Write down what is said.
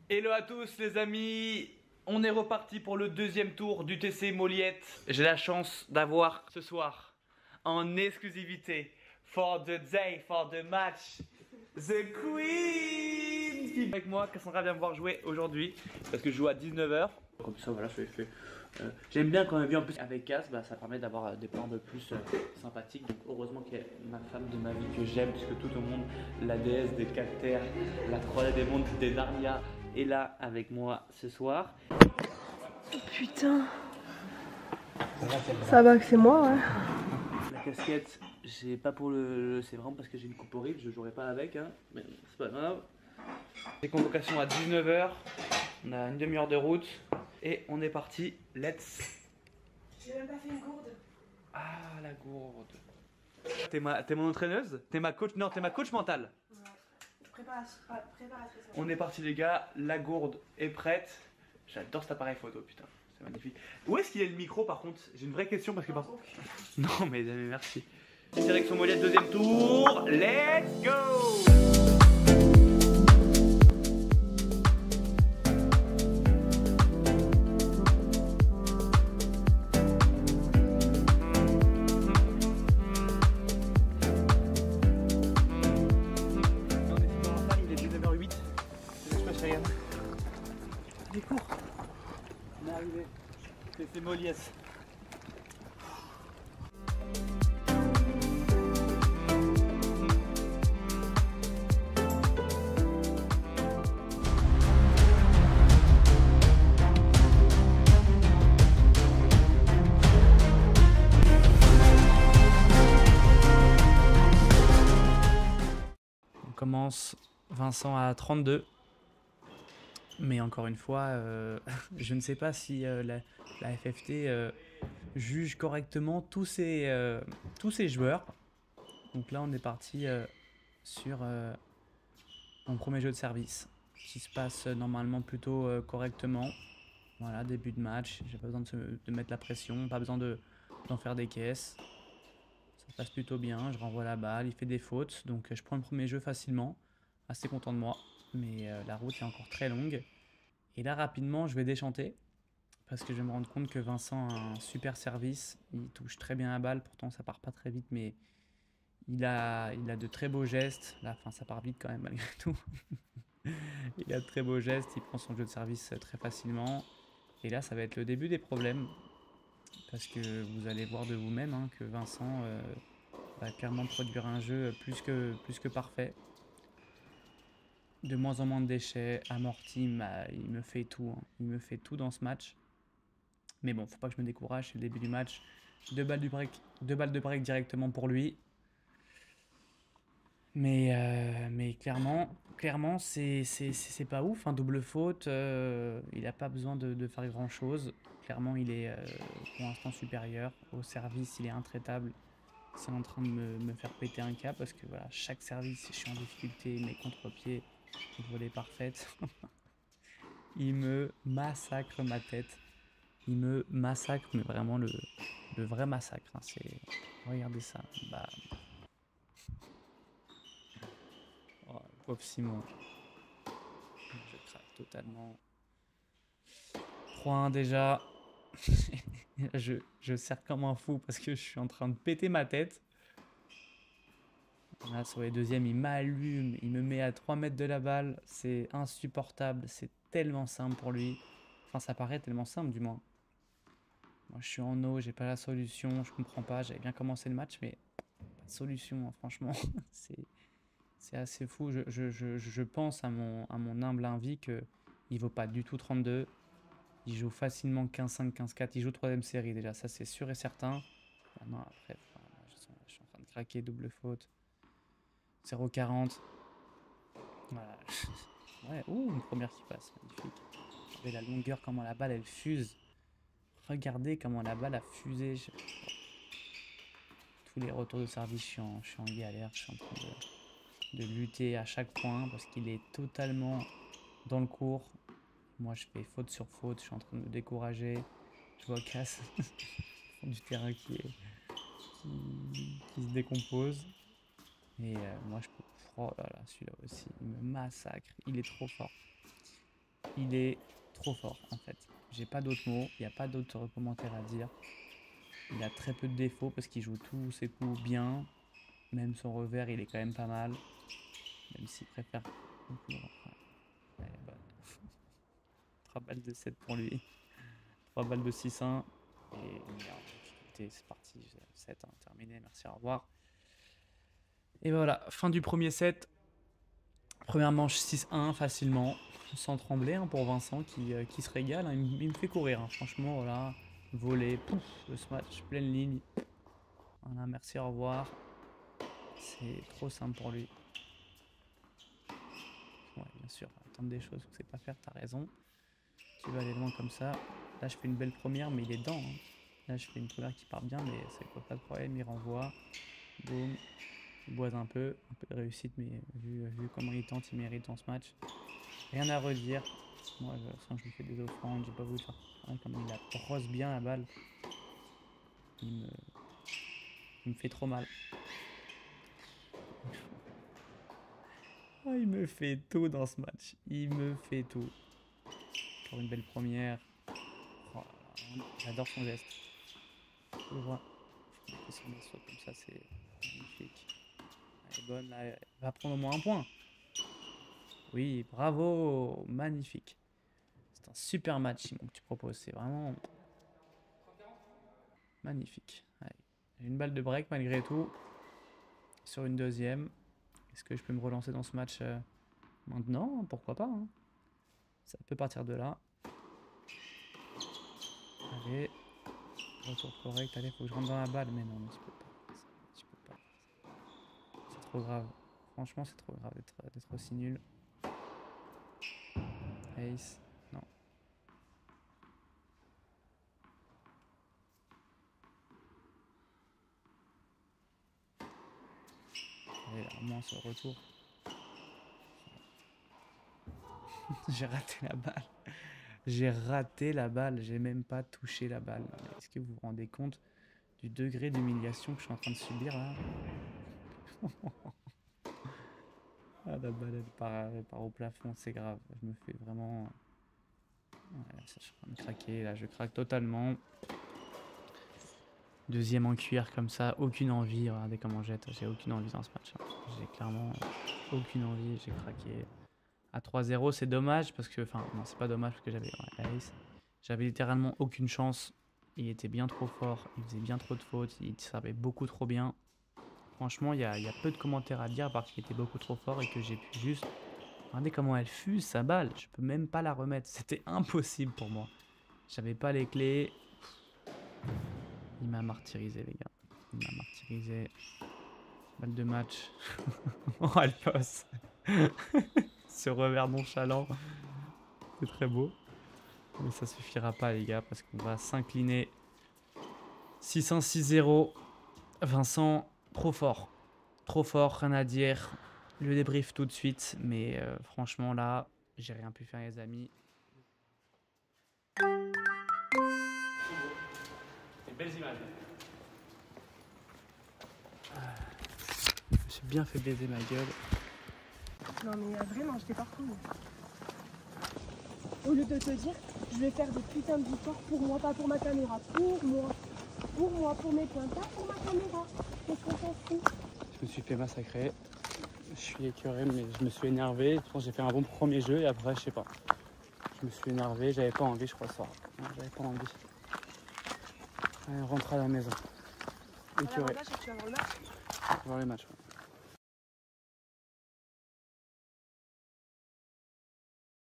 Hello à tous les amis, on est reparti pour le deuxième tour du TC Moliette. J'ai la chance d'avoir ce soir en exclusivité for the day, for the match, the Queen qui est avec moi. Cassandra vient me voir jouer aujourd'hui parce que je joue à 19 h. Comme ça voilà, j'aime bien quand même vient en plus avec Cass, ça permet d'avoir des plans un peu plus sympathiques. Donc heureusement qu'il y a ma femme de ma vie que j'aime, puisque tout au monde, la déesse des Caltères, la croisée des mondes des Narnia est là avec moi ce soir. Oh putain. Ça va que c'est moi, ouais. La casquette, j'ai pas pour c'est vraiment parce que j'ai une coupe horrible, je jouerai pas avec, hein, mais c'est pas grave. J'ai convocation à 19 h, on a une demi-heure de route et on est parti. Let's. J'ai même pas fait une gourde. Ah, la gourde. T'es mon entraîneuse? T'es ma coach? Non, t'es ma coach mentale. Ouais. Préparatrice. On est parti les gars, la gourde est prête. J'adore cet appareil photo, putain, c'est magnifique. Où est-ce qu'il est le micro par contre? J'ai une vraie question parce que par... Non mais merci. Direction Moliette, deuxième tour, let's go! Des cours. On est arrivé. C'est Moliès. On commence Vincent à 32. Mais encore une fois, je ne sais pas si la FFT juge correctement tous ces joueurs. Donc là, on est parti sur mon premier jeu de service, qui se passe normalement plutôt correctement. Voilà, début de match, j'ai pas besoin de mettre la pression, pas besoin d'en faire des caisses. Ça passe plutôt bien, je renvoie la balle, il fait des fautes, donc je prends le premier jeu facilement, assez content de moi. Mais la route est encore très longue. Et là, rapidement, je vais déchanter. Parce que je vais me rendre compte que Vincent a un super service. Il touche très bien la balle. Pourtant, ça part pas très vite. Mais il a de très beaux gestes. Là, enfin, ça part vite quand même, malgré tout. Il a de très beaux gestes. Il prend son jeu de service très facilement. Et là, ça va être le début des problèmes. Parce que vous allez voir de vous-même hein, que Vincent va clairement produire un jeu plus que parfait. De moins en moins de déchets, amorti, il me fait tout. Hein. Il me fait tout dans ce match. Mais bon, faut pas que je me décourage, c'est le début du match. Deux balles de break directement pour lui. Mais clairement c'est pas ouf. Hein. Double faute, il n'a pas besoin de faire grand chose. Clairement, il est pour l'instant supérieur. Au service, il est intraitable. C'est en train de me faire péter un câble parce que voilà, chaque service, je suis en difficulté. Mes contre-pieds, volée parfaite. Il me massacre ma tête. Il me massacre, mais vraiment le vrai massacre. Hein. Regardez ça. Bah... Oh, pauvre Simon. Je craque totalement. 3-1 déjà. je serre comme un fou parce que je suis en train de péter ma tête. Là, sur les deuxièmes, il m'allume. Il me met à 3 mètres de la balle. C'est insupportable. C'est tellement simple pour lui. Enfin, ça paraît tellement simple, du moins. Moi, je suis en eau, j'ai pas la solution. Je comprends pas. J'avais bien commencé le match, mais pas de solution, hein, franchement. C'est assez fou. Je pense à mon humble avis qu'il vaut pas du tout 32. Il joue facilement 15-5, 15-4. Il joue 3ème série déjà. Ça, c'est sûr et certain. Maintenant, après, je suis en train de craquer. Double faute. 0-40. Voilà. Ouais, une première qui passe. Magnifique. Regardez la longueur, comment la balle, elle fuse. Regardez comment la balle a fusé. Tous les retours de service, je suis en galère. Je suis en train de lutter à chaque point parce qu'il est totalement dans le cours. Moi, je fais faute sur faute. Je suis en train de me décourager. Je vois Cass du terrain qui se décompose. Et moi, je peux... Oh là là, celui-là aussi, il me massacre. Il est trop fort. il est trop fort en fait. J'ai pas d'autres mots, il n'y a pas d'autres commentaires à dire. Il a très peu de défauts parce qu'il joue tous ses coups bien. Même son revers, il est quand même pas mal. Même s'il préfère beaucoup le revers. Elle est bonne. 3 balles de 7 pour lui. 3 balles de 6-1. Et une difficulté, c'est parti. 7, terminé. Merci, au revoir. Et voilà, fin du premier set. Première manche 6-1 facilement, sans trembler hein, pour Vincent qui se régale. Hein. Il me fait courir, hein. Franchement, voilà. Voler, pouf, le smash, pleine ligne. Voilà, merci, au revoir. C'est trop simple pour lui. Ouais, bien sûr, attendre des choses que tu sais pas faire, t'as raison. Tu vas aller loin comme ça. Là, je fais une belle première, mais il est dedans. Hein. Là, je fais une première qui part bien, mais c'est pas de problème. Il renvoie. Boum. Il boise un peu de réussite, mais vu comment il tente, il mérite dans ce match. Rien à redire. Moi, je lui fais des offrandes, j'ai pas voulu faire. Comme il approche bien la balle, il me fait trop mal. Oh, il me fait tout dans ce match. Il me fait tout. Encore une belle première. Oh, j'adore son geste. Je le vois. Son geste comme ça, c'est magnifique. Elle est bonne, là, elle va prendre au moins un point. Oui, bravo, magnifique. C'est un super match, Simon, que tu proposes. C'est vraiment magnifique. Allez. J'ai une balle de break malgré tout. Sur une deuxième. Est-ce que je peux me relancer dans ce match maintenant? Pourquoi pas hein. Ça peut partir de là. Allez. Retour correct. Allez, faut que je rentre dans la balle. Mais non, mais tu peux pas. Tu peux pas. C'est trop grave. Franchement, c'est trop grave d'être aussi nul. Ace. Non. Allez, là, au moins ce retour. J'ai raté la balle. J'ai raté la balle. J'ai même pas touché la balle. Est-ce que vous vous rendez compte du degré d'humiliation que je suis en train de subir là? Ah, la balle elle part au plafond. C'est grave. Je me fais vraiment... Ouais, ça, je suis en train de craquer. Là, je craque totalement. Deuxième en cuir comme ça. Aucune envie. Regardez comment jette. J'ai aucune envie dans ce match. J'ai clairement aucune envie. J'ai craqué. À 3-0, c'est dommage parce que... Enfin, non, c'est pas dommage parce que j'avais Ace. J'avais littéralement aucune chance. Il était bien trop fort. Il faisait bien trop de fautes. Il savait beaucoup trop bien. Franchement, il y a peu de commentaires à dire parce qu'il était beaucoup trop fort et que j'ai pu juste... Regardez comment elle fuse sa balle. Je peux même pas la remettre. C'était impossible pour moi. J'avais pas les clés. Il m'a martyrisé, les gars. Il m'a martyrisé. Balle de match. Oh, elle passe. Ce revers nonchalant. C'est très beau. Mais ça suffira pas, les gars, parce qu'on va s'incliner. 6-1, 6-0. Vincent, trop fort. Trop fort, rien à dire. Le débrief tout de suite. Mais franchement, là, j'ai rien pu faire, les amis. C'est belles images. Je me suis bien fait baiser ma gueule. Non mais vraiment, j'étais partout. Au lieu de te dire, je vais faire des putains de victoires pour moi, pas pour ma caméra. Pour moi. Pour moi, pour mes points, pas pour ma caméra. Qu'est-ce qu'on s'en fout? Je me suis fait massacrer. Je suis écœuré, mais je me suis énervé. Je pense que j'ai fait un bon premier jeu et après, je sais pas. Je me suis énervé, j'avais pas envie, je crois, ça. J'avais pas envie. Allez, on rentre à la maison. Écœuré. Tu vas voir le match? On va voir les matchs. Ouais.